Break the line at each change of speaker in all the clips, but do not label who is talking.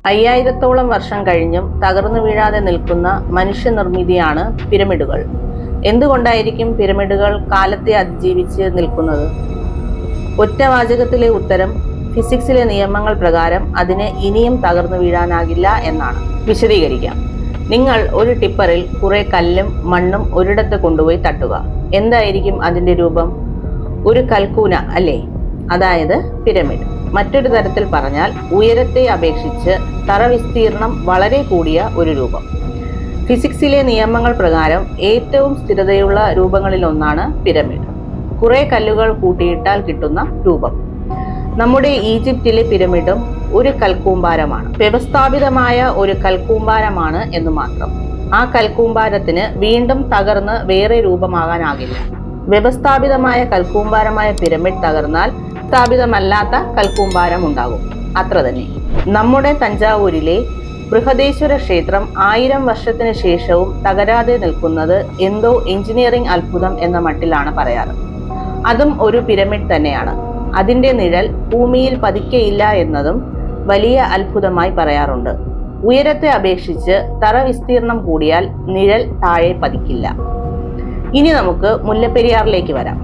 5000-ഓളം വർഷം കഴിഞ്ഞും തകർന്നു വീഴാതെ നിൽക്കുന്ന മനുഷ്യനിർമ്മിതിയാണ് പിരമിഡുകൾ. എന്തുകൊണ്ടായിരിക്കും പിരമിഡുകൾ കാലത്തെ അതിജീവിച്ച് നിൽക്കുന്നത്? ഒറ്റവാചകത്തിലെ ഉത്തരം ഫിസിക്സിലെ നിയമങ്ങൾ പ്രകാരം അതിന് ഇനിയും തകർന്നു വീഴാനാകില്ല എന്നാണ്. വിശദീകരിക്കാം. നിങ്ങൾ ഒരു ടിപ്പറിൽ കുറെ കല്ലും മണ്ണും ഒരിടത്ത് കൊണ്ടുപോയി തട്ടുക. എന്തായിരിക്കും അതിന്റെ രൂപം? ഒരു കൽക്കൂന അല്ലേ? അതായത് പിരമിഡ്. മറ്റൊരു തരത്തിൽ പറഞ്ഞാൽ ഉയരത്തെ അപേക്ഷിച്ച് തറ വിസ്തീർണം വളരെ കൂടിയ ഒരു രൂപം. ഫിസിക്സിലെ നിയമങ്ങൾ പ്രകാരം ഏറ്റവും സ്ഥിരതയുള്ള രൂപങ്ങളിലൊന്നാണ് പിരമിഡ്. കുറെ കല്ലുകൾ കൂട്ടിയിട്ടാൽ കിട്ടുന്ന രൂപം. നമ്മുടെ ഈജിപ്തിലെ പിരമിഡും ഒരു കൽക്കൂമ്പാരമാണ്. വ്യവസ്ഥാപിതമായ ഒരു കൽക്കൂമ്പാരമാണ് എന്ന് മാത്രം. ആ കൽക്കൂമ്പാരത്തിന് വീണ്ടും തകർന്ന് വേറെ രൂപമാകാനാകില്ല. വ്യവസ്ഥാപിതമായ കൽക്കൂമ്പാരമായ പിരമിഡ് തകർന്നാൽ സ്ഥാപിതമല്ലാത്ത കൽക്കൂമ്പാരം ഉണ്ടാകും. അത്ര തന്നെ. നമ്മുടെ തഞ്ചാവൂരിലെ ബൃഹദേശ്വര ക്ഷേത്രം 1000 വർഷത്തിന് ശേഷവും തകരാതെ നിൽക്കുന്നത് എന്തോ എഞ്ചിനീയറിംഗ് അത്ഭുതം എന്ന മട്ടിലാണ് പറയാറ്. അതും ഒരു പിരമിഡ് തന്നെയാണ്. അതിന്റെ നിഴൽ ഭൂമിയിൽ പതിക്കയില്ല എന്നതും വലിയ അത്ഭുതമായി പറയാറുണ്ട്. ഉയരത്തെ അപേക്ഷിച്ച് തറ വിസ്തീർണം കൂടിയാൽ നിഴൽ താഴെ പതിക്കില്ല. ഇനി നമുക്ക് മുല്ലപ്പെരിയാറിലേക്ക് വരാം.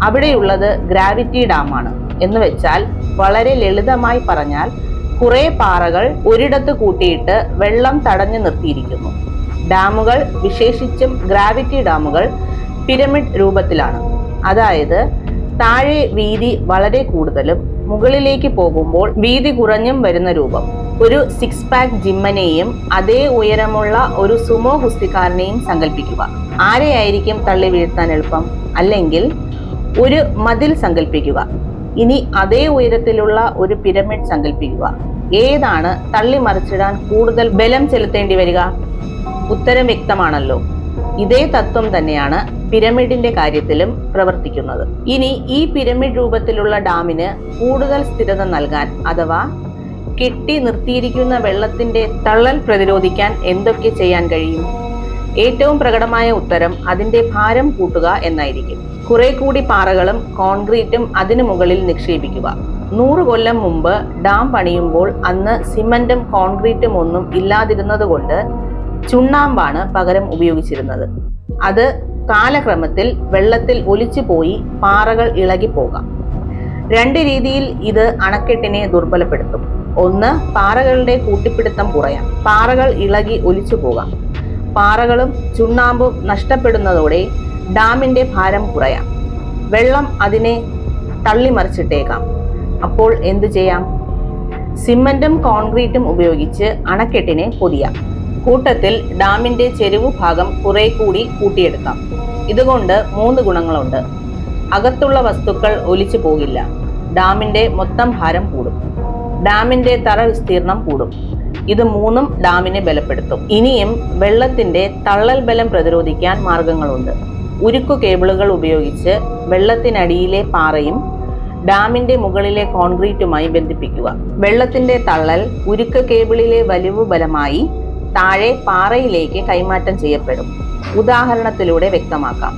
അവിടെയുള്ളത് ഗ്രാവിറ്റി ഡാമാണ്. എന്ന് വെച്ചാൽ വളരെ ലളിതമായി പറഞ്ഞാൽ കുറെ പാറകൾ ഒരിടത്ത് കൂട്ടിയിട്ട് വെള്ളം തടഞ്ഞു നിർത്തിയിരിക്കുന്നു. ഡാമുകൾ, വിശേഷിച്ചും ഗ്രാവിറ്റി ഡാമുകൾ, പിരമിഡ് രൂപത്തിലാണ്. അതായത് താഴെ വീതി വളരെ കൂടുതലും മുകളിലേക്ക് പോകുമ്പോൾ വീതി കുറഞ്ഞും വരുന്ന രൂപം. ഒരു 6 പാക്ക് ജിമ്മനെയും അതേ ഉയരമുള്ള ഒരു സുമോ ഗുസ്തിക്കാരനെയും സങ്കല്പിക്കുക. ആരെയായിരിക്കും തള്ളി വീഴ്ത്താൻ എളുപ്പം? അല്ലെങ്കിൽ ഒരു മതിൽ സങ്കല്പിക്കുക. ഇനി അതേ ഉയരത്തിലുള്ള ഒരു പിരമിഡ് സങ്കല്പിക്കുക. ഏതാണ് തള്ളി മറിച്ചിടാൻ കൂടുതൽ ബലം ചെലുത്തേണ്ടി വരിക? ഉത്തരം വ്യക്തമാണല്ലോ. ഇതേ തത്വം തന്നെയാണ് പിരമിഡിന്റെ കാര്യത്തിലും പ്രവർത്തിക്കുന്നത്. ഇനി ഈ പിരമിഡ് രൂപത്തിലുള്ള ഡാമിന് കൂടുതൽ സ്ഥിരത നൽകാൻ അഥവാ കെട്ടി നിർത്തിയിരിക്കുന്ന വെള്ളത്തിന്റെ തള്ളൽ പ്രതിരോധിക്കാൻ എന്തൊക്കെ ചെയ്യാൻ കഴിയും? ഏറ്റവും പ്രകടമായ ഉത്തരം അതിന്റെ ഭാരം കൂട്ടുക എന്നായിരിക്കും. കുറെ കൂടി പാറകളും കോൺക്രീറ്റും അതിനു മുകളിൽ നിക്ഷേപിക്കുക. 100 കൊല്ലം മുമ്പ് ഡാം പണിയുമ്പോൾ അന്ന് സിമന്റും കോൺക്രീറ്റും ഒന്നും ഇല്ലാതിരുന്നത് കൊണ്ട് ചുണ്ണാമ്പാണ് പകരം ഉപയോഗിച്ചിരുന്നത്. അത് കാലക്രമത്തിൽ വെള്ളത്തിൽ ഒലിച്ചു പോയി പാറകൾ ഇളകിപ്പോകാം. 2 രീതിയിൽ ഇത് അണക്കെട്ടിനെ ദുർബലപ്പെടുത്തും. ഒന്ന്, പാറകളുടെ കൂട്ടിപ്പിടുത്തം കുറയാം. പാറകൾ ഇളകി ഒലിച്ചു പോകാം. പാറകളും ചുണ്ണാമ്പും നഷ്ടപ്പെടുന്നതോടെ ഡാമിന്റെ ഭാരം കുറയാം. വെള്ളം അതിനെ തള്ളിമറിച്ചിട്ടേക്കാം. അപ്പോൾ എന്തു ചെയ്യാം? സിമന്റും കോൺക്രീറ്റും ഉപയോഗിച്ച് അണക്കെട്ടിനെ പൊതിയാം. കൂട്ടത്തിൽ ഡാമിന്റെ ചെരുവു ഭാഗം കുറെ കൂടി കൂട്ടിയെടുക്കാം. ഇതുകൊണ്ട് 3 ഗുണങ്ങളുണ്ട്. അകത്തുള്ള വസ്തുക്കൾ ഒലിച്ചു പോകില്ല. ഡാമിന്റെ മൊത്തം ഭാരം കൂടും. ഡാമിന്റെ തറ വിസ്തീർണം കൂടും. ഇത് 3ഉം ഡാമിനെ ബലപ്പെടുത്തും. ഇനിയും വെള്ളത്തിന്റെ തള്ളൽ ബലം പ്രതിരോധിക്കാൻ മാർഗങ്ങളുണ്ട്. ഉരുക്കു കേബിളുകൾ ഉപയോഗിച്ച് വെള്ളത്തിനടിയിലെ പാറയും ഡാമിന്റെ മുകളിലെ കോൺക്രീറ്റുമായി ബന്ധിപ്പിക്കുക. വെള്ളത്തിന്റെ തള്ളൽ ഉരുക്ക് കേബിളിലെ വലിവ് ബലമായി താഴെ പാറയിലേക്ക് കൈമാറ്റം ചെയ്യപ്പെടും. ഉദാഹരണത്തിലൂടെ വ്യക്തമാക്കാം.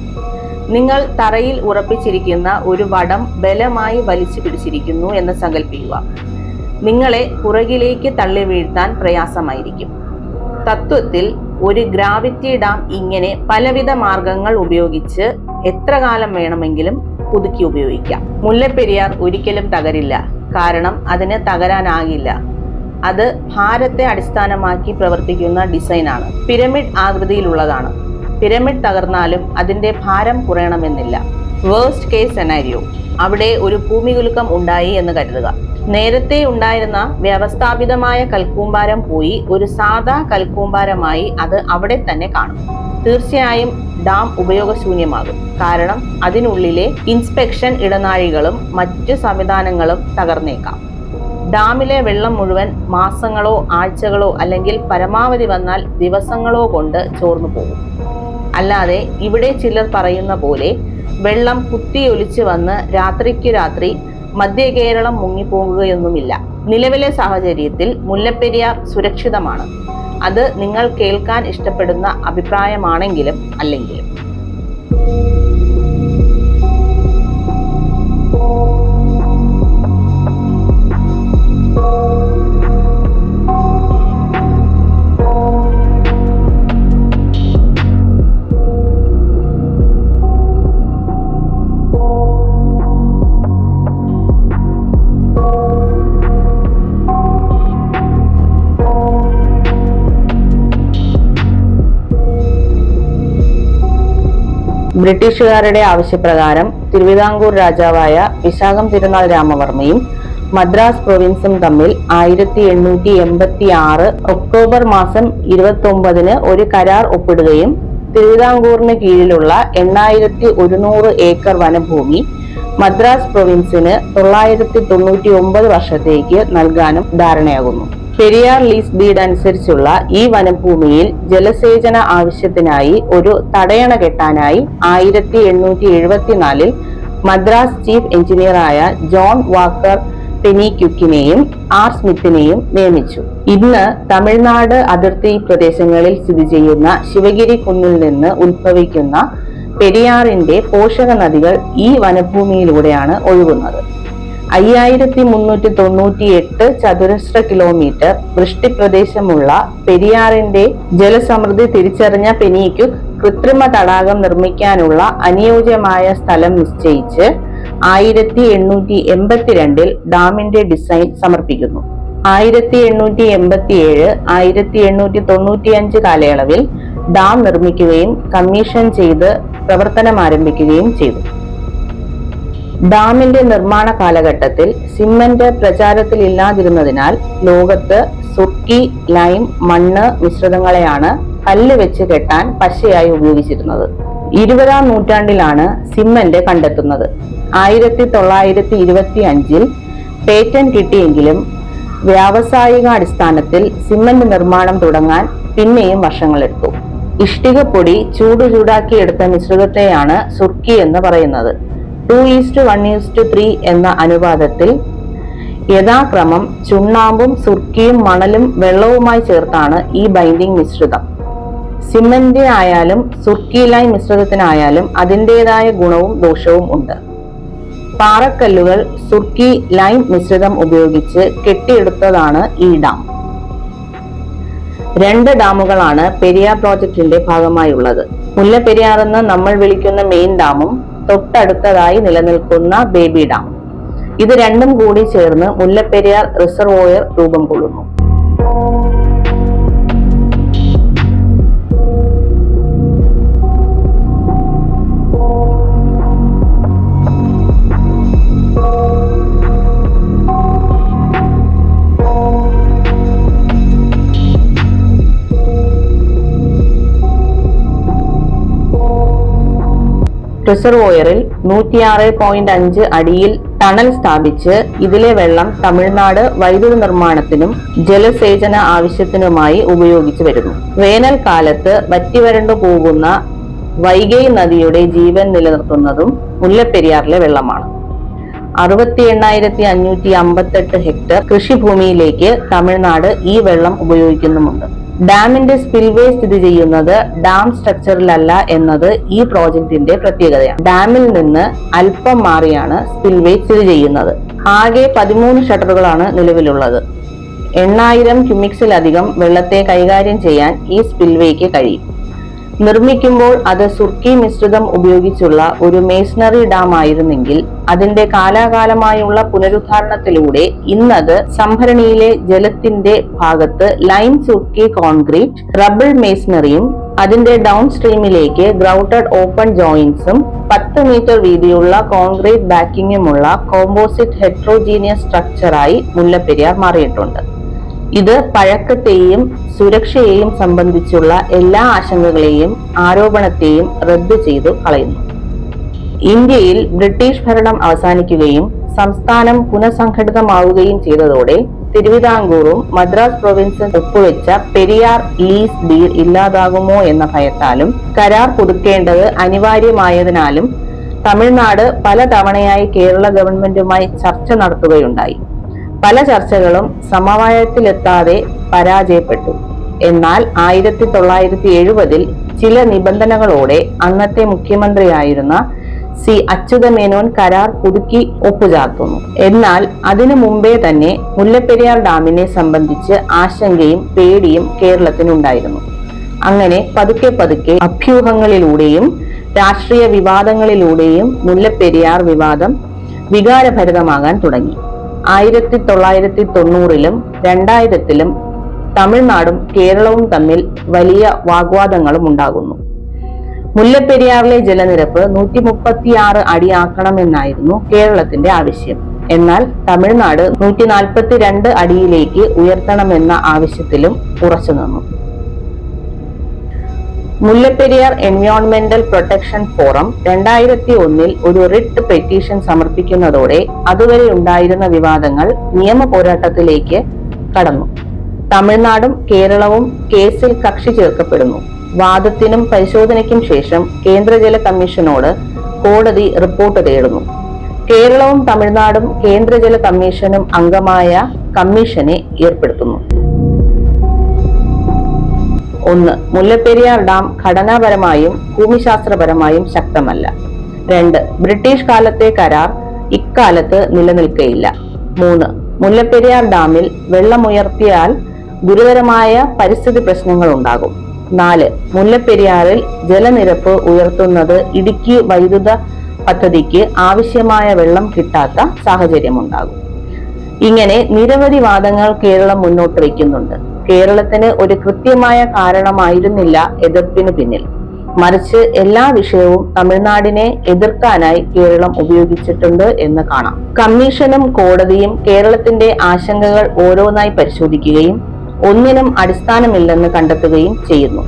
നിങ്ങൾ തറയിൽ ഉറപ്പിച്ചിരിക്കുന്ന ഒരു വടം ബലമായി വലിച്ചു പിടിച്ചിരിക്കുന്നു എന്ന് സങ്കല്പിക്കുക. നിങ്ങളെ പുറകിലേക്ക് തള്ളി വീഴ്ത്താൻ പ്രയാസമായിരിക്കും. തത്വത്തിൽ ഒരു ഗ്രാവിറ്റി ഡാം ഇങ്ങനെ പലവിധ മാർഗങ്ങൾ ഉപയോഗിച്ച് എത്ര കാലം വേണമെങ്കിലും പുതുക്കി ഉപയോഗിക്കാം. മുല്ലപ്പെരിയാർ ഒരിക്കലും തകരില്ല. കാരണം അതിന് തകരാനാകില്ല. അത് ഭാരത്തെ അടിസ്ഥാനമാക്കി പ്രവർത്തിക്കുന്ന ഡിസൈനാണ്. പിരമിഡ് ആകൃതിയിലുള്ളതാണ്. പിരമിഡ് തകർന്നാലും അതിന്റെ ഭാരം കുറയണമെന്നില്ല. വേഴ്സ്റ്റ് കേസ് സെനാരിയോ, അവിടെ ഒരു ഭൂമികുലുക്കം ഉണ്ടായി എന്ന് കരുതുക. നേരത്തെ ഉണ്ടായിരുന്ന വ്യവസ്ഥാപിതമായ കൽക്കൂമ്പാരം പോയി ഒരു സാധാ കൽക്കൂമ്പാരമായി അത് അവിടെ തന്നെ കാണും. തീർച്ചയായും ഡാം ഉപയോഗശൂന്യമാകും. കാരണം അതിനുള്ളിലെ ഇൻസ്പെക്ഷൻ ഇടനാഴികളും മറ്റ് സംവിധാനങ്ങളും തകർന്നേക്കാം. ഡാമിലെ വെള്ളം മുഴുവൻ മാസങ്ങളോ ആഴ്ചകളോ അല്ലെങ്കിൽ പരമാവധി വന്നാൽ ദിവസങ്ങളോ കൊണ്ട് ചോർന്നു പോകും. അല്ലാതെ ഇവിടെ ചിലർ പറയുന്ന പോലെ വെള്ളം കുത്തിയൊലിച്ച് വന്ന് രാത്രിക്ക് രാത്രി മധ്യ കേരളം മുങ്ങിപ്പോകുകയൊന്നുമില്ല. നിലവിലെ സാഹചര്യത്തിൽ മുല്ലപ്പെരിയാർ സുരക്ഷിതമാണ്. അത് നിങ്ങൾ കേൾക്കാൻ ഇഷ്ടപ്പെടുന്ന അഭിപ്രായമാണെങ്കിലും അല്ലെങ്കിലും. ബ്രിട്ടീഷുകാരുടെ ആവശ്യപ്രകാരം തിരുവിതാംകൂർ രാജാവായ വിശാഖം തിരുനാൾ രാമവർമ്മയും മദ്രാസ് പ്രൊവിൻസും തമ്മിൽ 1886 ഒക്ടോബർ മാസം 29 ഒരു കരാർ ഒപ്പിടുകയും തിരുവിതാംകൂറിന് കീഴിലുള്ള 8100 ഏക്കർ വനഭൂമി മദ്രാസ് പ്രൊവിൻസിന് 999 വർഷത്തേക്ക് നൽകാനും ധാരണയാകുന്നു. പെരിയാർ ലീസ് ഡീഡ് അനുസരിച്ചുള്ള ഈ വനഭൂമിയിൽ ജലസേചന ആവശ്യത്തിനായി ഒരു തടയണ കെട്ടാനായി 1874 മദ്രാസ് ചീഫ് എഞ്ചിനീയറായ ജോൺ വാക്കർ പെനിക്യുക്കിനെയും ആർ സ്മിത്തിനെയും നിയമിച്ചു. ഇന്ന് തമിഴ്നാട് അതിർത്തി പ്രദേശങ്ങളിൽ സ്ഥിതി ചെയ്യുന്ന ശിവഗിരി കുന്നിൽ നിന്ന് ഉത്ഭവിക്കുന്ന പെരിയാറിന്റെ പോഷക നദികൾ ഈ വനഭൂമിയിലൂടെയാണ് ഒഴുകുന്നത്. 5398 ചതുരശ്ര കിലോമീറ്റർ വൃഷ്ടിപ്രദേശമുള്ള പെരിയാറിന്റെ ജലസമൃദ്ധി തിരിച്ചറിഞ്ഞ പെനിക്യുക്ക് കൃത്രിമ തടാകം നിർമ്മിക്കാനുള്ള അനുയോജ്യമായ സ്ഥലം നിശ്ചയിച്ച് 1882 ഡാമിന്റെ ഡിസൈൻ സമർപ്പിക്കുന്നു. 1887 1895 കാലയളവിൽ ഡാം നിർമ്മിക്കുകയും കമ്മീഷൻ ചെയ്ത് പ്രവർത്തനം ആരംഭിക്കുകയും ചെയ്തു. ഡാമിന്റെ നിർമ്മാണ കാലഘട്ടത്തിൽ സിമന്റ് പ്രചാരത്തിലില്ലാതിരുന്നതിനാൽ ലോകത്ത് സുർക്കി, ലൈം, മണ്ണ് മിശ്രിതങ്ങളെയാണ് കല്ല് വെച്ച് കെട്ടാൻ പശയായി ഉപയോഗിച്ചിരുന്നത്. 20-ാം നൂറ്റാണ്ടിലാണ് സിമന്റ് കണ്ടെത്തുന്നത്. 1925 പേറ്റന്റ് കിട്ടിയെങ്കിലും വ്യാവസായികാടിസ്ഥാനത്തിൽ സിമന്റ് നിർമ്മാണം തുടങ്ങാൻ പിന്നെയും വർഷങ്ങളെടുത്തു. ഇഷ്ടികപ്പൊടി ചൂടാക്കിയെടുത്ത മിശ്രിതത്തെയാണ് സുർക്കി എന്ന് പറയുന്നത്. 2:1:3 എന്ന അനുപാതത്തിൽ യഥാക്രമം ചുണ്ണാമ്പും സുർക്കിയും മണലും വെള്ളവുമായി ചേർത്താണ് ഈ ബൈൻഡിംഗ് മിശ്രിതം. സിമന്റ് ആയാലും സുർക്കി ലൈം മിശ്രിതത്തിനായാലും അതിൻ്റെതായ ഗുണവും ദോഷവും ഉണ്ട്. പാറക്കല്ലുകൾ സുർക്കി ലൈം മിശ്രിതം ഉപയോഗിച്ച് കെട്ടിയെടുത്തതാണ് ഈ ഡാം. 2 ഡാമുകളാണ് പെരിയാർ പ്രോജക്റ്റിന്റെ ഭാഗമായുള്ളത്. മുല്ലപ്പെരിയാർ എന്ന് നമ്മൾ വിളിക്കുന്ന മെയിൻ ഡാമും തൊട്ടടുത്തതായി നിലനിൽക്കുന്ന ബേബി ഡാം. ഇത് രണ്ടും കൂടി ചേർന്ന് മുല്ലപ്പെരിയാർ റിസർവോയർ രൂപം കൊള്ളുന്നു. റിസർവോയറിൽ 106.5 അടിയിൽ ടണൽ സ്ഥാപിച്ച് ഇതിലെ വെള്ളം തമിഴ്നാട് വൈദ്യുത നിർമ്മാണത്തിനും ജലസേചന ആവശ്യത്തിനുമായി ഉപയോഗിച്ചു വരുന്നു. വേനൽക്കാലത്ത് വറ്റിവരണ്ടു പോകുന്ന വൈഗൈ നദിയുടെ ജീവൻ നിലനിർത്തുന്നതും മുല്ലപ്പെരിയാറിലെ വെള്ളമാണ്. 68,558 ഹെക്ടർ കൃഷിഭൂമിയിലേക്ക് തമിഴ്നാട് ഈ വെള്ളം ഉപയോഗിക്കുന്നുമുണ്ട്. ഡാമിന്റെ സ്പിൽവേ സ്ഥിതി ചെയ്യുന്നത് ഡാം സ്ട്രക്ചറിലല്ല എന്നത് ഈ പ്രോജക്റ്റിന്റെ പ്രത്യേകതയാണ്. ഡാമിൽ നിന്ന് അല്പം മാറിയാണ് സ്പിൽവേ സ്ഥിതി ചെയ്യുന്നത്. ആകെ 13 ഷട്ടറുകളാണ് നിലവിലുള്ളത്. 8000 ക്യൂമിക്സിലധികം വെള്ളത്തെ കൈകാര്യം ചെയ്യാൻ ഈ സ്പിൽവേക്ക് കഴിയും. നിർമ്മിക്കുമ്പോൾ അത് സുർക്കി മിശ്രിതം ഉപയോഗിച്ചുള്ള ഒരു മേസണറി ഡാം ആയിരുന്നെങ്കിൽ അതിന്റെ കാലാകാലമായുള്ള പുനരുദ്ധാരണത്തിലൂടെ ഇന്നത് സംഭരണിയിലെ ജലത്തിന്റെ ഭാഗത്ത് ലൈം സുർക്കി കോൺക്രീറ്റ്, റബിൾ മേസണറിയും അതിന്റെ ഡൗൺ സ്ട്രീമിലേക്ക് ഗ്രൗട്ടഡ് ഓപ്പൺ ജോയിന്റ്സും 10 മീറ്റർ വീതിയുള്ള കോൺക്രീറ്റ് ബാക്കിങ്ങുമുള്ള കോമ്പോസിറ്റ് ഹെട്രോജീനിയസ് സ്ട്രക്ചറായി മുല്ലപ്പെരിയാർ മാറിയിട്ടുണ്ട്. ഇത് പഴക്കത്തെയും സുരക്ഷയെയും സംബന്ധിച്ചുള്ള എല്ലാ ആശങ്കകളെയും ആരോപണത്തെയും റദ്ദു ചെയ്തു കളയുന്നു. ഇന്ത്യയിൽ ബ്രിട്ടീഷ് ഭരണം അവസാനിക്കുകയും സംസ്ഥാനം പുനഃസംഘടിതമാവുകയും ചെയ്തതോടെ തിരുവിതാംകൂറും മദ്രാസ് പ്രൊവിൻസും ഒപ്പുവെച്ച പെരിയാർ ലീസ് ഡീഡ് ഇല്ലാതാകുമോ എന്ന ഭയത്താലും കരാർ പുതുക്കേണ്ടത് അനിവാര്യമായതിനാലും തമിഴ്നാട് പല തവണയായി കേരള ഗവൺമെന്റുമായി ചർച്ച നടത്തുകയുണ്ടായി. പല ചർച്ചകളും സമവായത്തിലെത്താതെ പരാജയപ്പെട്ടു. എന്നാൽ 1970 ചില നിബന്ധനകളോടെ അന്നത്തെ മുഖ്യമന്ത്രിയായിരുന്ന സി അച്യുതമേനോൻ കരാർ പുതുക്കി ഒപ്പുചാർത്തുന്നു. എന്നാൽ അതിനു മുമ്പേ തന്നെ മുല്ലപ്പെരിയാർ ഡാമിനെ സംബന്ധിച്ച് ആശങ്കയും പേടിയും കേരളത്തിനുണ്ടായിരുന്നു. അങ്ങനെ പതുക്കെ പതുക്കെ അഭ്യൂഹങ്ങളിലൂടെയും രാഷ്ട്രീയ വിവാദങ്ങളിലൂടെയും മുല്ലപ്പെരിയാർ വിവാദം വികാരഭരിതമാകാൻ തുടങ്ങി. 1990-ലും 2000-ലും തമിഴ്നാടും കേരളവും തമ്മിൽ വലിയ വാഗ്വാദങ്ങളും ഉണ്ടാകുന്നു. മുല്ലപ്പെരിയാറിലെ ജലനിരപ്പ് 136 അടിയാക്കണമെന്നായിരുന്നു കേരളത്തിന്റെ ആവശ്യം. എന്നാൽ തമിഴ്നാട് 142 അടിയിലേക്ക് ഉയർത്തണമെന്ന ആവശ്യത്തിലും ഉറച്ചുനിന്നു. മുല്ലപ്പെരിയാർ എൻവയോൺമെന്റൽ പ്രൊട്ടക്ഷൻ ഫോറം 2001 ഒരു റിട്ട് പെറ്റീഷൻ സമർപ്പിക്കുന്നതോടെ അതുവരെ ഉണ്ടായിരുന്ന വിവാദങ്ങൾ നിയമ പോരാട്ടത്തിലേക്ക് കടന്നു. തമിഴ്നാടും കേരളവും കേസിൽ കക്ഷി ചേർക്കപ്പെടുന്നു. വാദത്തിനും പരിശോധനയ്ക്കും ശേഷം കേന്ദ്ര ജല കമ്മീഷനോട് കോടതി റിപ്പോർട്ട് തേടുന്നു. കേരളവും തമിഴ്നാടും കേന്ദ്ര ജല കമ്മീഷനും അംഗമായ കമ്മീഷനെ ഏർപ്പെടുത്തുന്നു. 1. മുല്ലപ്പെരിയാർ ഡാം ഘടനാപരമായും ഭൂമിശാസ്ത്രപരമായും ശക്തമല്ല. 2. ബ്രിട്ടീഷ് കാലത്തെ കരാർ ഇക്കാലത്ത് നിലനിൽക്കയില്ല. 3. മുല്ലപ്പെരിയാർ ഡാമിൽ വെള്ളമുയർത്തിയാൽ ഗുരുതരമായ പരിസ്ഥിതി പ്രശ്നങ്ങൾ ഉണ്ടാകും. 4. മുല്ലപ്പെരിയാറിൽ ജലനിരപ്പ് ഉയർത്തുന്നത് ഇടുക്കി വൈദ്യുത പദ്ധതിക്ക് ആവശ്യമായ വെള്ളം കിട്ടാത്ത സാഹചര്യമുണ്ടാകും. ഇങ്ങനെ നിരവധി വാദങ്ങൾ കേരളം മുന്നോട്ട് വയ്ക്കുന്നുണ്ട്. കേരളത്തിന് ഒരു കൃത്യമായ കാരണമായിരുന്നില്ല എതിർപ്പിന് പിന്നിൽ. മറിച്ച് എല്ലാ വിഷയവും തമിഴ്നാടിനെ എതിർക്കാനായി കേരളം ഉപയോഗിച്ചിട്ടുണ്ട് എന്ന് കാണാം. കമ്മീഷനും കോടതിയും കേരളത്തിന്റെ ആശങ്കകൾ ഓരോന്നായി പരിശോധിക്കുകയും ഒന്നിനും അടിസ്ഥാനമില്ലെന്ന് കണ്ടെത്തുകയും ചെയ്യുന്നു.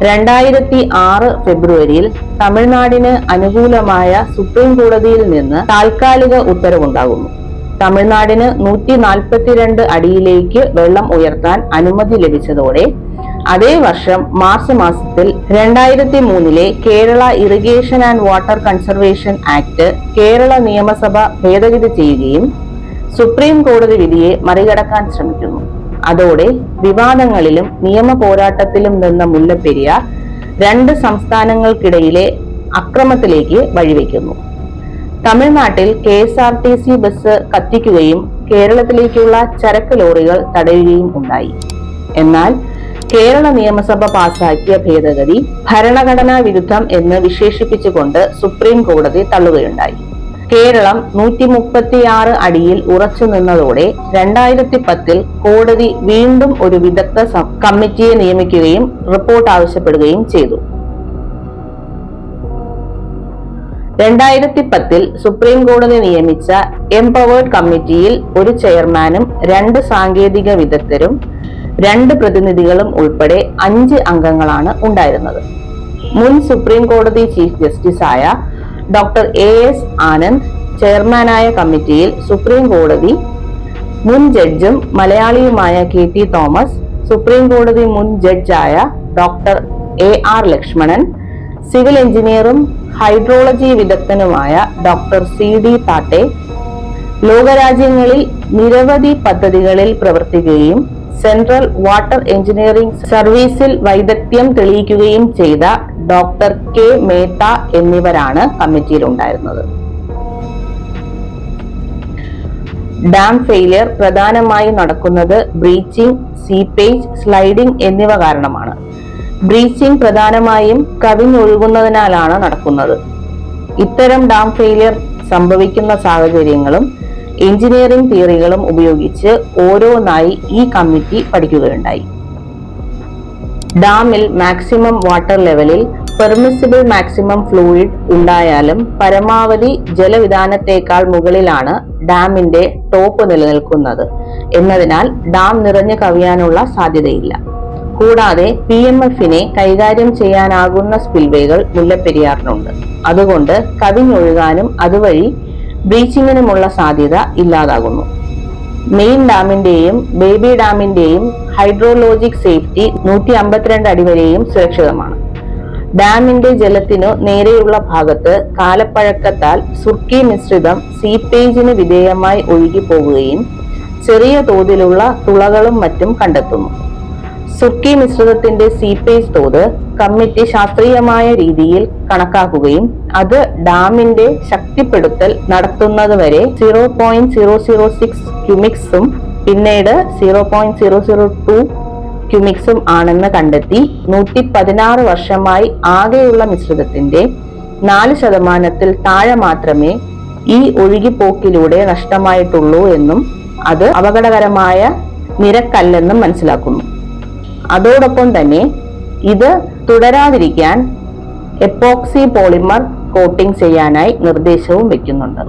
2006 ഫെബ്രുവരിയിൽ തമിഴ്നാടിന് അനുകൂലമായ സുപ്രീം കോടതിയിൽ നിന്ന് താൽക്കാലിക ഉത്തരവുണ്ടാകുന്നു. തമിഴ്നാടിന് 142 അടിയിലേക്ക് വെള്ളം ഉയർത്താൻ അനുമതി ലഭിച്ചതോടെ അതേ വർഷം മാർച്ച് മാസത്തിൽ 2003 Kerala irrigation and water conservation act Kerala നിയമസഭ ഭേദഗതി ചെയ്യുകയും സുപ്രീം കോടതി വിധിയെ മറികടക്കാൻ ശ്രമിക്കുന്നു. അതോടെ വിവാദങ്ങളിലും നിയമ പോരാട്ടത്തിലും നിന്ന മുല്ലപ്പെരിയാർ 2 സംസ്ഥാനങ്ങൾക്കിടയിലെ അക്രമത്തിലേക്ക് വഴിവെക്കുന്നു. തമിഴ്നാട്ടിൽ KSRTC ബസ് കത്തിക്കുകയും കേരളത്തിലേക്കുള്ള ചരക്ക് ലോറികൾ തടയുകയും ഉണ്ടായി. എന്നാൽ കേരള നിയമസഭ പാസാക്കിയ ഭേദഗതി ഭരണഘടനാ വിരുദ്ധം എന്ന് വിശേഷിപ്പിച്ചുകൊണ്ട് സുപ്രീം കോടതി തള്ളുകയുണ്ടായി. കേരളം 136 അടിയിൽ ഉറച്ചു നിന്നതോടെ 2010 കോടതി വീണ്ടും ഒരു വിദഗ്ധ കമ്മിറ്റിയെ നിയമിക്കുകയും റിപ്പോർട്ട് ആവശ്യപ്പെടുകയും ചെയ്തു. 2010 സുപ്രീം കോടതി നിയമിച്ച എംപവേർഡ് കമ്മിറ്റിയിൽ ഒരു ചെയർമാനും 2 സാങ്കേതിക വിദഗ്ധരും 2 പ്രതിനിധികളും ഉൾപ്പെടെ 5 അംഗങ്ങളാണ് ഉണ്ടായിരുന്നത്. മുൻ സുപ്രീം കോടതി ചീഫ് ജസ്റ്റിസായ ഡോക്ടർ AS ആനന്ദ് ചെയർമാനായ കമ്മിറ്റിയിൽ സുപ്രീം കോടതി മുൻ ജഡ്ജും മലയാളിയുമായ KT തോമസ്, സുപ്രീം കോടതി മുൻ ജഡ്ജായ ഡോക്ടർ AR ലക്ഷ്മണൻ, സിവിൽ എഞ്ചിനീയറും ഹൈഡ്രോളജി വിദഗ്ധനുമായ ഡോക്ടർ CD താട്ടെ, ലോകരാജ്യങ്ങളിൽ നിരവധി പദ്ധതികളിൽ പ്രവർത്തിക്കുകയും സെൻട്രൽ വാട്ടർ എഞ്ചിനീയറിംഗ് സർവീസിൽ വൈദഗ്ധ്യം തെളിയിക്കുകയും ചെയ്ത ഡോക്ടർ K മേത്ത എന്നിവരാണ് കമ്മിറ്റിയിൽ ഉണ്ടായിരുന്നത്. ഡാം ഫെയിലിയർ പ്രധാനമായി നടക്കുന്നത് ബ്രീച്ചിങ്, സീപ്പേജ്, സ്ലൈഡിംഗ് എന്നിവ കാരണമാണ്. ബ്രീച്ചിങ് പ്രധാനമായും കവിഞ്ഞൊഴുകുന്നതിനാലാണ് നടക്കുന്നത്. ഇത്തരം ഡാം ഫെയിലിയർ സംഭവിക്കുന്ന സാഹചര്യങ്ങളും എഞ്ചിനീയറിംഗ് തിയറികളും ഉപയോഗിച്ച് ഓരോന്നായി ഈ കമ്മിറ്റി പഠിക്കുകയുണ്ടായി. ഡാമിൽ മാക്സിമം വാട്ടർ ലെവലിൽ പെർമിസിബിൾ മാക്സിമം ഫ്ലൂയിഡ് ഉണ്ടായാലും പരമാവധി ജലവിധാനത്തേക്കാൾ മുകളിലാണ് ഡാമിന്റെ ടോപ്പ് നിലനിൽക്കുന്നത് എന്നതിനാൽ ഡാം നിറഞ്ഞു കവിയാനുള്ള സാധ്യതയില്ല. കൂടാതെ PMFനെ കൈകാര്യം ചെയ്യാനാകുന്ന സ്പിൽവേകൾ മുല്ലപ്പെരിയാറിനുണ്ട്. അതുകൊണ്ട് കവിഞ്ഞൊഴുകാനും അതുവഴി ബ്ലീച്ചിങ്ങിനുമുള്ള സാധ്യത ഇല്ലാതാകുന്നു. മെയിൻ ഡാമിന്റെയും ബേബി ഡാമിന്റെയും ഹൈഡ്രോലോജിക് സേഫ്റ്റി 152 അടി വരെയും സുരക്ഷിതമാണ്. ഡാമിന്റെ ജലത്തിനു നേരെയുള്ള ഭാഗത്ത് കാലപ്പഴക്കത്താൽ സുർക്കി മിശ്രിതം സീപ്പേജിന് വിധേയമായി ഒഴുകി പോകുകയും ചെറിയ തോതിലുള്ള തുളകളും മറ്റും കണ്ടെത്തുന്നു. സുർക്കി മിശ്രിതത്തിന്റെ സീപ്പേജ് തോത് കമ്മിറ്റി ശാസ്ത്രീയമായ രീതിയിൽ കണക്കാക്കുകയും അത് ഡാമിന്റെ ശക്തിപ്പെടുത്തൽ നടത്തുന്നതുവരെ 0.006 ക്യൂമിക്സും പിന്നീട് 0.002 ക്യൂമിക്സും ആണെന്ന് കണ്ടെത്തി 116 വർഷമായി ആകെയുള്ള മിശ്രിതത്തിന്റെ 4% താഴെ മാത്രമേ ഈ ഒഴുകിപ്പോക്കിലൂടെ നഷ്ടമായിട്ടുള്ളൂ എന്നും അത് അപകടകരമായ നിരക്കല്ലെന്നും മനസ്സിലാക്കുന്നു. അതോടൊപ്പം തന്നെ ഇത് തുടരാതിരിക്കാൻ എപ്പോക്സി പോളിമർ കോട്ടിംഗ് ചെയ്യാനായി നിർദ്ദേശവും വെക്കുന്നുണ്ട്.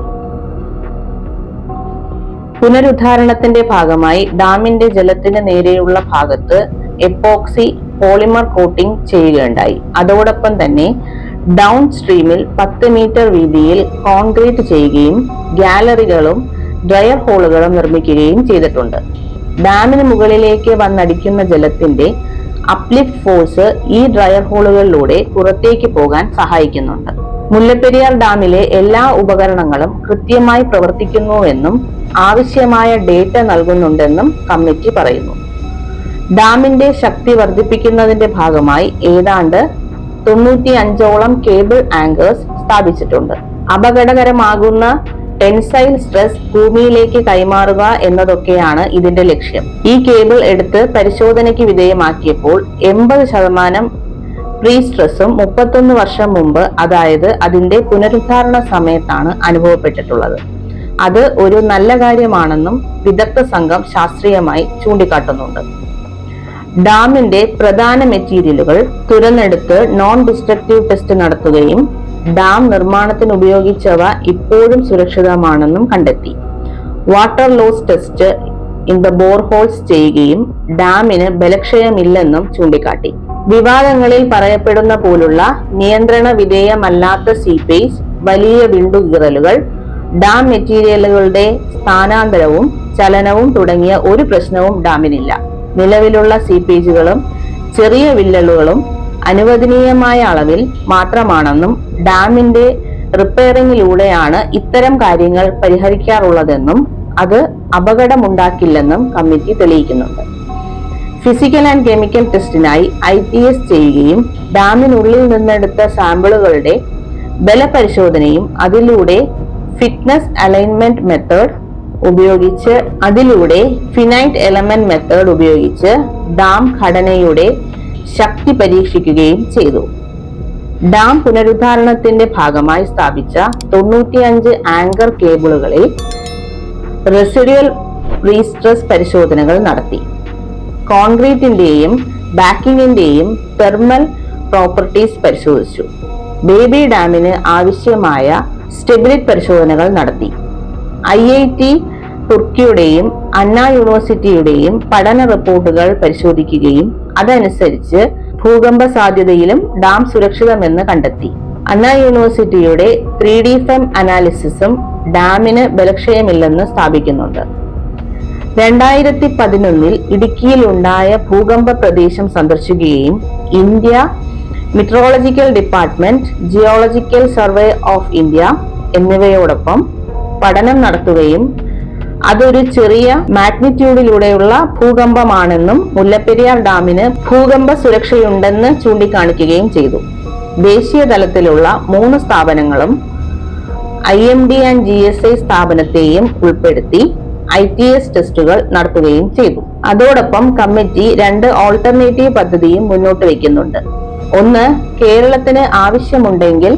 പുനരുദ്ധാരണത്തിന്റെ ഭാഗമായി ഡാമിന്റെ ജലത്തിന് നേരെയുള്ള ഭാഗത്ത് എപ്പോക്സി പോളിമർ കോട്ടിംഗ് ചെയ്യുകയുണ്ടായി. അതോടൊപ്പം തന്നെ ഡൗൺ സ്ട്രീമിൽ 10 മീറ്റർ വീതിയിൽ കോൺക്രീറ്റ് ചെയ്യുകയും ഗാലറികളും ഡ്രയർ ഹോളുകളും നിർമ്മിക്കുകയും ചെയ്തിട്ടുണ്ട്. ഡാമിന് മുകളിലേക്ക് വന്നടിക്കുന്ന ജലത്തിന്റെ അപ്ലിഫ്റ്റ് ഫോഴ്സ് ഈ ഡ്രയർ ഹോളുകളിലൂടെ പുറത്തേക്ക് പോകാൻ സഹായിക്കുന്നുണ്ട്. മുല്ലപ്പെരിയാർ ഡാമിലെ എല്ലാ ഉപകരണങ്ങളും കൃത്യമായി പ്രവർത്തിക്കുന്നുവെന്നും ആവശ്യമായ ഡേറ്റ നൽകുന്നുണ്ടെന്നും കമ്മിറ്റി പറയുന്നു. ഡാമിന്റെ ശക്തി വർദ്ധിപ്പിക്കുന്നതിന്റെ ഭാഗമായി ഏതാണ്ട് 95ഓളം കേബിൾ ആങ്കേഴ്സ് സ്ഥാപിച്ചിട്ടുണ്ട്. അപകടകരമാകുന്ന ടെൻസൈൽ സ്ട്രെസ് ഭൂമിയിലേക്ക് കൈമാറുക എന്നതൊക്കെയാണ് ഇതിന്റെ ലക്ഷ്യം. ഈ കേബിൾ എടുത്ത് പരിശോധനയ്ക്ക് വിധേയമാക്കിയപ്പോൾ 80% പ്രീ സ്ട്രെസ്സും 31 വർഷം മുമ്പ്, അതായത് അതിന്റെ പുനരുദ്ധാരണ സമയത്താണ് അനുഭവപ്പെട്ടിട്ടുള്ളത്. അത് ഒരു നല്ല കാര്യമാണെന്നും വിദഗ്ധ സംഘം ശാസ്ത്രീയമായി ചൂണ്ടിക്കാട്ടുന്നുണ്ട്. ഡാമിന്റെ പ്രധാന മെറ്റീരിയലുകൾ തുരന്നെടുത്ത് നോൺ ഡിസ്ട്രക്റ്റീവ് ടെസ്റ്റ് നടത്തുകയും ഡാം നിർമ്മാണത്തിന് ഉപയോഗിച്ചവ ഇപ്പോഴും സുരക്ഷിതമാണെന്നും കണ്ടെത്തി. Water loss test in the boreholes ചെയ്യുകയും ഡാമിന് ബലക്ഷയമില്ലെന്നും ചൂണ്ടിക്കാട്ടി. വിവാദങ്ങളിൽ പറയപ്പെടുന്ന പോലുള്ള നിയന്ത്രണ വിധേയമല്ലാത്ത സീപ്പേജ്, വലിയ വിണ്ടുകീറലുകൾ, ഡാം മെറ്റീരിയലുകളുടെ സ്ഥാനാന്തരവും ചലനവും തുടങ്ങിയ ഒരു പ്രശ്നവും ഡാമിനില്ല. നിലവിലുള്ള സീപ്പേജുകളും ചെറിയ വിള്ളലുകളും അനുവദനീയമായ അളവിൽ മാത്രമാണെന്നും ഡാമിന്റെ റിപ്പയറിംഗിലൂടെയാണ് ഇത്തരം കാര്യങ്ങൾ പരിഹരിക്കാറുള്ളതെന്നും അത് അപകടമുണ്ടാക്കില്ലെന്നും കമ്മിറ്റി തെളിയിക്കുന്നുണ്ട്. ഫിസിക്കൽ ആൻഡ് കെമിക്കൽ ടെസ്റ്റിനായി ITS ചെയ്യുകയും ഡാമിനുള്ളിൽ നിന്നെടുത്ത സാമ്പിളുകളുടെ ബലപരിശോധനയും അതിലൂടെ ഫിറ്റ്നസ് അലൈൻമെന്റ് മെത്തേഡ് ഉപയോഗിച്ച് ഫിനൈറ്റ് എലമെന്റ് മെത്തേഡ് ഉപയോഗിച്ച് ഡാം ഘടനയുടെ ശക്തി പരീക്ഷിക്കുകയും ചെയ്തു. ഡാം പുനരുദ്ധാരണത്തിന്റെ ഭാഗമായി സ്ഥാപിച്ച 95 ആങ്കർ കേബിളുകളിൽ റെസിഡ്യുവൽ റീസ്ട്രെസ് പരിശോധനകൾ നടത്തി. കോൺക്രീറ്റിന്റെയും ബാക്കിങ്ങിന്റെയും തെർമൽ പ്രോപ്പർട്ടീസ് പരിശോധിച്ചു. ബേബി ഡാമിന് ആവശ്യമായ സ്റ്റെബിലിറ്റി പരിശോധനകൾ നടത്തി. IIT തുർക്കിയുടെയും അണ്ണ യൂണിവേഴ്സിറ്റിയുടെയും പഠന റിപ്പോർട്ടുകൾ പരിശോധിക്കുകയും അതനുസരിച്ച് ഭൂകമ്പ സാധ്യതയിലും ഡാം സുരക്ഷിതമെന്ന് കണ്ടെത്തി. അണ്ണ യൂണിവേഴ്സിറ്റിയുടെ 3D FEM അനാലിസിസും ഡാമിന് ബലക്ഷയമില്ലെന്ന് സ്ഥാപിക്കുന്നുണ്ട്. 2011 ഇടുക്കിയിൽ ഉണ്ടായ ഭൂകമ്പ പ്രദേശം സന്ദർശിക്കുകയും India metrological department, geological survey of India എന്നിവയോടൊപ്പം പഠനം നടത്തുകയും അതൊരു ചെറിയ മാഗ്നിറ്റ്യൂഡിലൂടെയുള്ള ഭൂകമ്പമാണെന്നും മുല്ലപ്പെരിയാർ ഡാമിന് ഭൂകമ്പ സുരക്ഷയുണ്ടെന്ന് ചൂണ്ടിക്കാണിക്കുകയും ചെയ്തു. ദേശീയ തലത്തിലുള്ള 3 സ്ഥാപനങ്ങളും IMD ആൻഡ് GSI സ്ഥാപനത്തെയും ഉൾപ്പെടുത്തി ITS ടെസ്റ്റുകൾ നടത്തുകയും ചെയ്തു. അതോടൊപ്പം കമ്മിറ്റി 2 ഓൾട്ടർനേറ്റീവ് പദ്ധതിയും മുന്നോട്ട് വയ്ക്കുന്നുണ്ട്. ഒന്ന്, കേരളത്തിന് ആവശ്യമുണ്ടെങ്കിൽ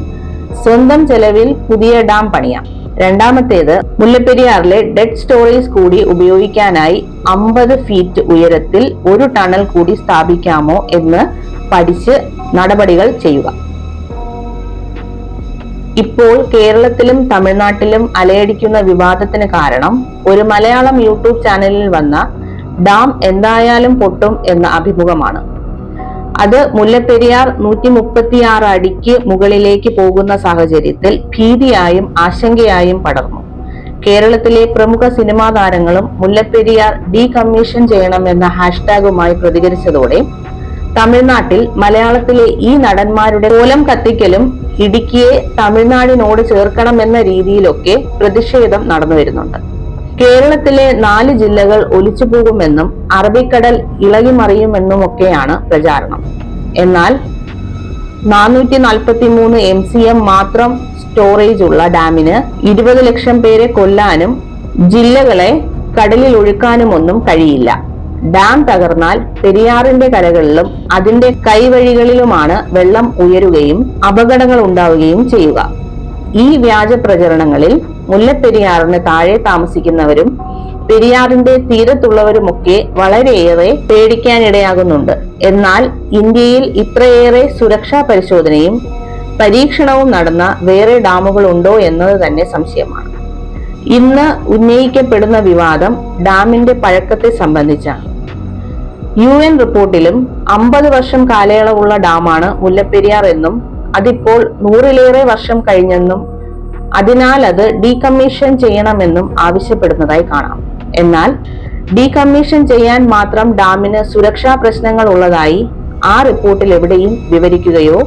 സ്വന്തം ചെലവിൽ പുതിയ ഡാം പണിയാം. രണ്ടാമത്തേത്, മുല്ലപ്പെരിയാറിലെ ഡെഡ് സ്റ്റോറേജ് കൂടി ഉപയോഗിക്കാനായി 50 ഫീറ്റ് ഉയരത്തിൽ ഒരു ടണൽ കൂടി സ്ഥാപിക്കാമോ എന്ന് പഠിച്ച് നടപടികൾ ചെയ്യുക. ഇപ്പോൾ കേരളത്തിലും തമിഴ്നാട്ടിലും അലയടിക്കുന്ന വിവാദത്തിന് കാരണം ഒരു മലയാളം യൂട്യൂബ് ചാനലിൽ വന്ന ഡാം എന്തായാലും പൊട്ടും എന്ന അഭിമുഖമാണ്. അത് മുല്ലപ്പെരിയാർ 136 അടിക്ക് മുകളിലേക്ക് പോകുന്ന സാഹചര്യത്തിൽ ഭീതിയായും ആശങ്കയായും പടർന്നു. കേരളത്തിലെ പ്രമുഖ സിനിമാ താരങ്ങളും മുല്ലപ്പെരിയാർ ഡീകമ്മീഷൻ ചെയ്യണമെന്ന ഹാഷ്ടാഗുമായി പ്രതികരിച്ചതോടെ തമിഴ്നാട്ടിൽ മലയാളത്തിലെ ഈ നടന്മാരുടെ കോലം കത്തിക്കലും ഇടുക്കിയെ തമിഴ്നാടിനോട് ചേർക്കണമെന്ന രീതിയിലൊക്കെ പ്രതിഷേധം നടന്നു വരുന്നുണ്ട്. കേരളത്തിലെ 4 ജില്ലകൾ ഒലിച്ചുപോകുമെന്നും അറബിക്കടൽ ഇളകിമറിയുമെന്നുമൊക്കെയാണ് പ്രചാരണം. എന്നാൽ 443 MCM മാത്രം സ്റ്റോറേജ് ഉള്ള ഡാമിന് 20 ലക്ഷം പേരെ കൊല്ലാനും ജില്ലകളെ കടലിൽ ഒഴുക്കാനുമൊന്നും കഴിയില്ല. ഡാം തകർന്നാൽ പെരിയാറിന്റെ കരകളിലും അതിന്റെ കൈവഴികളിലുമാണ് വെള്ളം ഉയരുകയും അപകടങ്ങൾ ഉണ്ടാവുകയും ചെയ്യുക. ഈ വ്യാജ പ്രചരണങ്ങളിൽ മുല്ലപ്പെരിയാറിന് താഴെ താമസിക്കുന്നവരും പെരിയാറിന്റെ തീരത്തുള്ളവരുമൊക്കെ വളരെയേറെ പേടിക്കാനിടയാകുന്നുണ്ട്. എന്നാൽ ഇന്ത്യയിൽ ഇത്രയേറെ സുരക്ഷാ പരിശോധനയും പരീക്ഷണവും നടന്ന വേറെ ഡാമുകൾ ഉണ്ടോ എന്നത് തന്നെ സംശയമാണ്. ഇന്ന് ഉന്നയിക്കപ്പെടുന്ന വിവാദം ഡാമിന്റെ പഴക്കത്തെ സംബന്ധിച്ചാണ്. UN റിപ്പോർട്ടിലും 50 വർഷം കാലയളവുള്ള ഡാമാണ് മുല്ലപ്പെരിയാർ എന്നും അതിപ്പോൾ 100-ലേറെ വർഷം കഴിഞ്ഞെന്നും അതിനാൽ അത് ഡീകമ്മീഷൻ ചെയ്യണമെന്നും ആവശ്യപ്പെടുന്നതായി കാണാം. എന്നാൽ ഡീകമ്മീഷൻ ചെയ്യാൻ മാത്രം ഡാമിന് സുരക്ഷാ പ്രശ്നങ്ങൾ ഉള്ളതായി ആ റിപ്പോർട്ടിൽ എവിടെയും വിവരിക്കുകയോ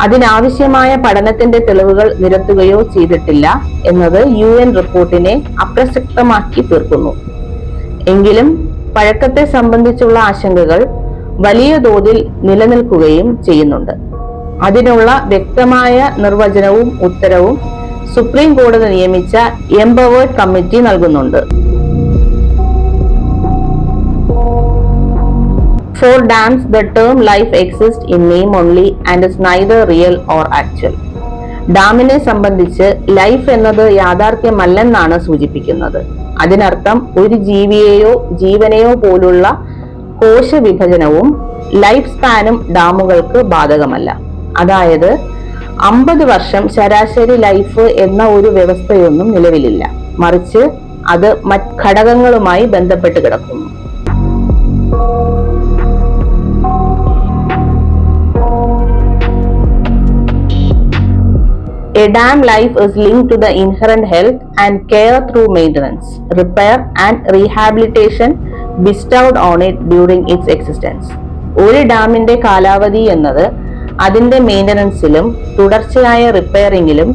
അതിനാവശ്യമായ പഠനത്തിന്റെ തെളിവുകൾ നിരത്തുകയോ ചെയ്തിട്ടില്ല എന്നത് UN റിപ്പോർട്ടിനെ അപ്രസക്തമാക്കി തീർക്കുന്നു. എങ്കിലും പഴക്കത്തെ സംബന്ധിച്ചുള്ള ആശങ്കകൾ വലിയ തോതിൽ നിലനിൽക്കുകയും ചെയ്യുന്നുണ്ട്. അതിനുള്ള വ്യക്തമായ നിർവചനവും ഉത്തരവും സുപ്രീം കോടതി നിയമിച്ച എംപവേർഡ് കമ്മിറ്റി നൽകുന്നുണ്ട്. For dams, the term life exists in name only and is neither real or actual. ഡാമിനെ സംബന്ധിച്ച് ലൈഫ് എന്നത് യാഥാർത്ഥ്യമല്ലെന്നാണ് സൂചിപ്പിക്കുന്നത്. അതിനർത്ഥം ഒരു ജീവിയെയോ ജീവനെയോ പോലുള്ള കോശവിഭജനവും ലൈഫ് സ്പാനും ഡാമുകൾക്ക് ബാധകമല്ല. അതായത് 50 വർഷം ശരാശരി ലൈഫ് എന്ന ഒരു വ്യവസ്ഥയൊന്നും നിലവിലില്ല. മറിച്ച് അത് മറ്റ് ഘടകങ്ങളുമായി ബന്ധപ്പെട്ട് കിടക്കുന്നു. A dam life is linked to the inherent health and care through maintenance, repair and rehabilitation bestowed on it during its existence. ഒരു ഡാമിന്റെ കാലാവധി എന്നത് അതിന്റെ മെയിൻ്റനൻസിലും തുടർച്ചയായ റിപ്പയറിംഗിലും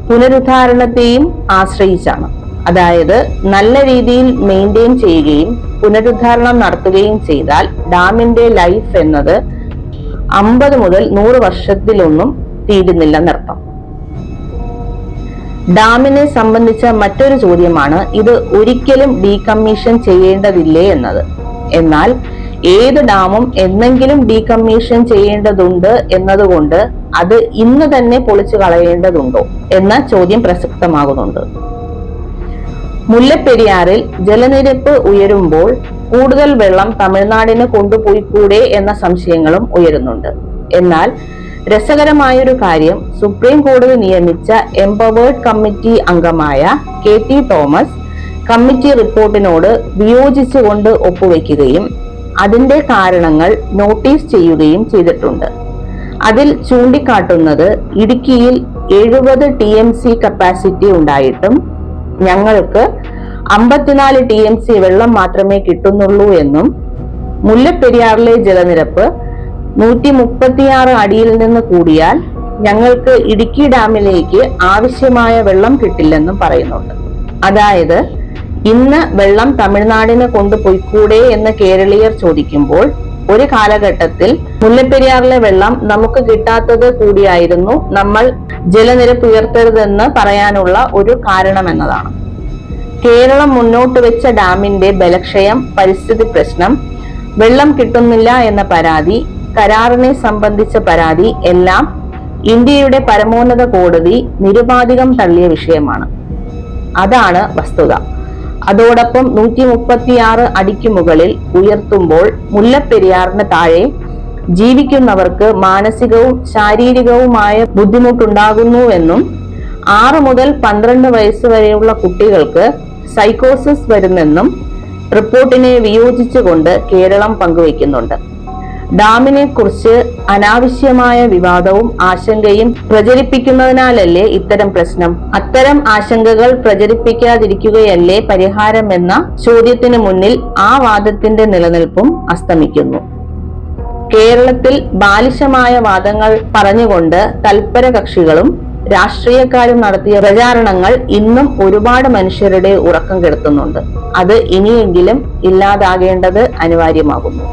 പുനരുദ്ധാരണത്തെയും ആശ്രയിച്ചാണ്. അതായത് നല്ല രീതിയിൽ മെയിൻറ്റെയിൻ ചെയ്യുകയും പുനരുദ്ധാരണം നടത്തുകയും ചെയ്താൽ ഡാമിന്റെ ലൈഫ് എന്നത് 50 മുതൽ 100 വർഷത്തിലൊന്നും തീരുന്നില്ലെന്നർത്ഥം. ഡാമിനെ സംബന്ധിച്ച മറ്റൊരു ചോദ്യമാണ് ഇത് ഒരിക്കലും ഡീകമ്മീഷൻ ചെയ്യേണ്ടതില്ലേ എന്നത്. എന്നാൽ ഏത് ഡാമും എന്നെങ്കിലും ഡീകമ്മീഷൻ ചെയ്യേണ്ടതുണ്ട് എന്നതുകൊണ്ട് അത് ഇന്ന് തന്നെ പൊളിച്ചു കളയേണ്ടതുണ്ടോ എന്ന ചോദ്യം പ്രസക്തമാകുന്നുണ്ട്. മുല്ലപ്പെരിയാറിൽ ജലനിരപ്പ് ഉയരുമ്പോൾ കൂടുതൽ വെള്ളം തമിഴ്നാടിന് കൊണ്ടുപോയിക്കൂടെ എന്ന സംശയങ്ങളും ഉയരുന്നുണ്ട്. എന്നാൽ രസകരമായൊരു കാര്യം, സുപ്രീം കോടതി നിയമിച്ച എംപവേർഡ് കമ്മിറ്റി അംഗമായ KT തോമസ് കമ്മിറ്റി റിപ്പോർട്ടിനോട് വിയോജിച്ചുകൊണ്ട് ഒപ്പുവെക്കുകയും അതിന്റെ കാരണങ്ങൾ നോട്ടീസ് ചെയ്യുകയും ചെയ്തിട്ടുണ്ട്. അതിൽ ചൂണ്ടിക്കാട്ടുന്നത് ഇടുക്കിയിൽ 70 TMC കപ്പാസിറ്റി ഉണ്ടായിട്ടും ഞങ്ങൾക്ക് 54 TMC വെള്ളം മാത്രമേ കിട്ടുന്നുള്ളൂ എന്നും മുല്ലപ്പെരിയാറിലെ ജലനിരപ്പ് 136 അടിയിൽ നിന്ന് കൂടിയാൽ ഞങ്ങൾക്ക് ഇടുക്കി ഡാമിലേക്ക് ആവശ്യമായ വെള്ളം കിട്ടില്ലെന്നും പറയുന്നുണ്ട്. അതായത് ഇന്ന് വെള്ളം തമിഴ്നാടിന് കൊണ്ടുപോയിക്കൂടെ എന്ന് കേരളീയർ ചോദിക്കുമ്പോൾ ഒരു കാലഘട്ടത്തിൽ മുല്ലപ്പെരിയാറിലെ വെള്ളം നമുക്ക് കിട്ടാത്തത് കൂടിയായിരുന്നു നമ്മൾ ജലനിരപ്പ് ഉയർത്തരുതെന്ന് പറയാനുള്ള ഒരു കാരണമെന്നതാണ്. കേരളം മുന്നോട്ട് വെച്ച ഡാമിന്റെ ബലക്ഷയം, പരിസ്ഥിതി പ്രശ്നം, വെള്ളം കിട്ടുന്നില്ല എന്ന പരാതി, കരാറിനെ സംബന്ധിച്ച പരാതി എല്ലാം ഇന്ത്യയുടെ പരമോന്നത കോടതി നിരുപാധികം തള്ളിയ വിഷയമാണ്. അതാണ് വസ്തുത. അതോടൊപ്പം 136 അടിക്ക് മുകളിൽ ഉയർത്തുമ്പോൾ മുല്ലപ്പെരിയാറിന് താഴെ ജീവിക്കുന്നവർക്ക് മാനസികവും ശാരീരികവുമായ ബുദ്ധിമുട്ടുണ്ടാകുന്നുവെന്നും 6 മുതൽ 12 വയസ്സ് വരെയുള്ള കുട്ടികൾക്ക് സൈക്കോസിസ് വരുന്നെന്നും റിപ്പോർട്ടിനെ വിയോജിച്ചുകൊണ്ട് കേരളം പങ്കുവയ്ക്കുന്നുണ്ട്. ഡാമിനെ കുറിച്ച് അനാവശ്യമായ വിവാദവും ആശങ്കയും പ്രചരിപ്പിക്കുന്നതിനാലല്ലേ ഇത്തരം പ്രശ്നം? അത്തരം ആശങ്കകൾ പ്രചരിപ്പിക്കാതിരിക്കുകയല്ലേ പരിഹാരമെന്ന ചോദ്യത്തിന് മുന്നിൽ ആ വാദത്തിന്റെ നിലനിൽപ്പും അസ്തമിക്കുന്നു. കേരളത്തിൽ ബാലിശമായ വാദങ്ങൾ പറഞ്ഞുകൊണ്ട് തൽപര കക്ഷികളും രാഷ്ട്രീയക്കാരും നടത്തിയ പ്രചാരണങ്ങൾ ഇന്നും ഒരുപാട് മനുഷ്യരുടെ ഉറക്കം കെടുത്തുന്നുണ്ട്. അത് ഇനിയെങ്കിലും ഇല്ലാതാകേണ്ടത് അനിവാര്യമാകുന്നു.